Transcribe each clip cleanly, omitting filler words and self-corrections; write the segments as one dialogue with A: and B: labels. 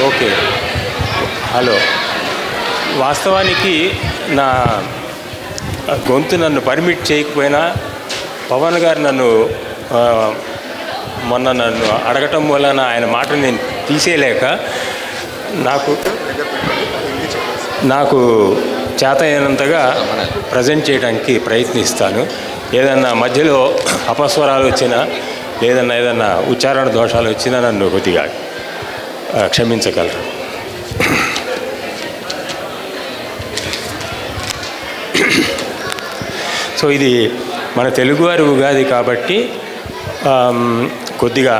A: Okay. Hello. వాస్తవానికి నా గొంతు నన్ను పర్మిట్ చేయకపోయినా పవన్ గారు మొన్న నన్ను అడగటం వలన ఆయన మాట నేను తీసేయలేక నాకు చేత అయినంతగా ప్రజెంట్ చేయడానికి ప్రయత్నిస్తాను. ఏదన్నా మధ్యలో అపస్వరాలు వచ్చినా ఏదన్నా ఉచ్చారణ దోషాలు వచ్చినా నన్ను కొద్దిగా క్షమించగలరు. సో ఇది మన తెలుగువారి ఉగాది కాబట్టి కొద్దిగా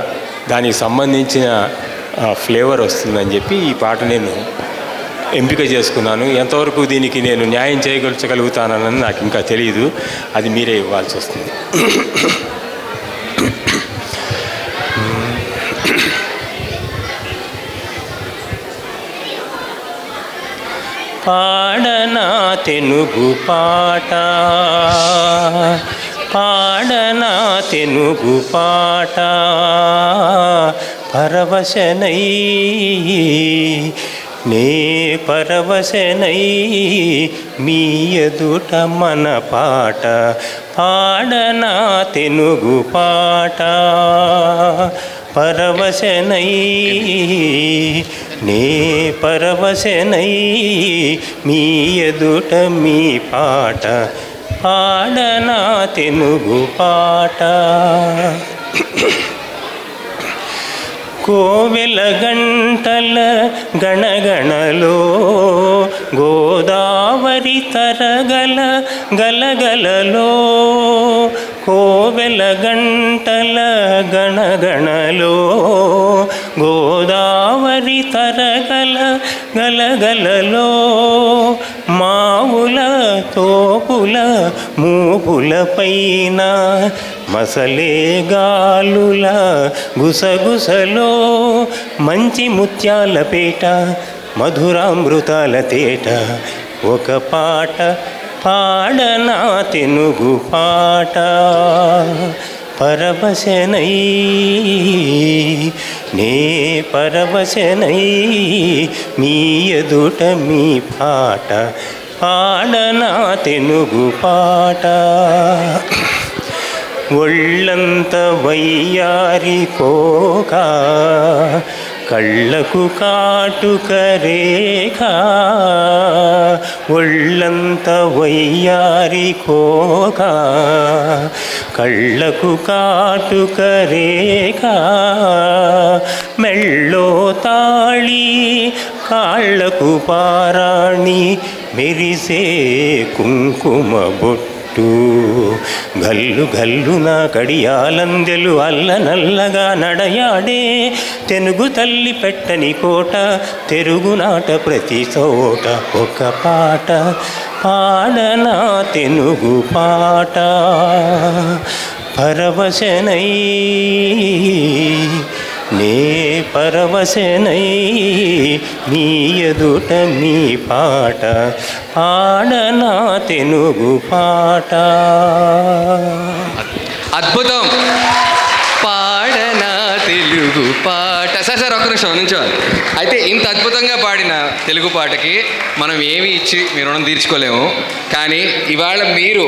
A: దానికి సంబంధించిన ఫ్లేవర్ వస్తుందని చెప్పి ఈ పాట నేను ఎంపిక చేసుకున్నాను. ఎంతవరకు దీనికి నేను న్యాయం చేయగలుగుతానని నాకు ఇంకా తెలియదు, అది మీరే ఇవ్వాల్సి వస్తుంది. పాడనా తెనుగు పాట, పాడనా తెనుగు పాట, పరవశనై నే పరవశనై మీ ఎదుట మన పాట, పాడనా తెనుగు పాట, పరవశనై నే పరవశనై మీ ఎదుట మీ పాట, పాడనా తెనుగు పాట. కోవెల గంటల గణగణలో గోదావరి తరగల గలగలలో, కోవెల గంటల గణగణలో గోదావరి తరగల గలగలలో, మావుల తోపుల మూపుల పైన మసలే గాలుల గుసగుసలో, మంచి ముత్యాల పేట మధురామృతాల తేట, ఒక పాట పాడనా తెనుగు పాట, పరవశనై నే పరవశనై మీ ఎదుట మీ పాట, పాడనా తెనుగు పాట. ఒళ్ళంత వయ్యారి కోక కళ్ళకు కాటుక రేఖ, ఒళ్ళంత వయ్యారి కోక కళ్ళకు కాటుక రేఖ, మెళ్ళో తాళి కాళ్ళకు పారాణి మెరిసే కుంకుమ బొట్టు, గల్లు గల్లున కడియాలందెలు అల్లనల్లగా నడయాడే తెనుగు తల్లి పెట్టని కోట, తెరుగునాట ప్రతి చోట ఒక పాట, పాడనా తెనుగు పాట, పరవశనై నే పరవశనై మీ ఎదుట మీ పాట, పాడనా తెనుగు పాట.
B: అద్భుతం. పాడనా తెలుగు పాట. సార్ ఒక్క నిమిషం నుంచోవాలి. అయితే ఇంత అద్భుతంగా పాడిన తెలుగు పాటకి మనం ఏమి ఇచ్చి మీ రుణం తీర్చుకోలేము, కానీ ఇవాళ మీరు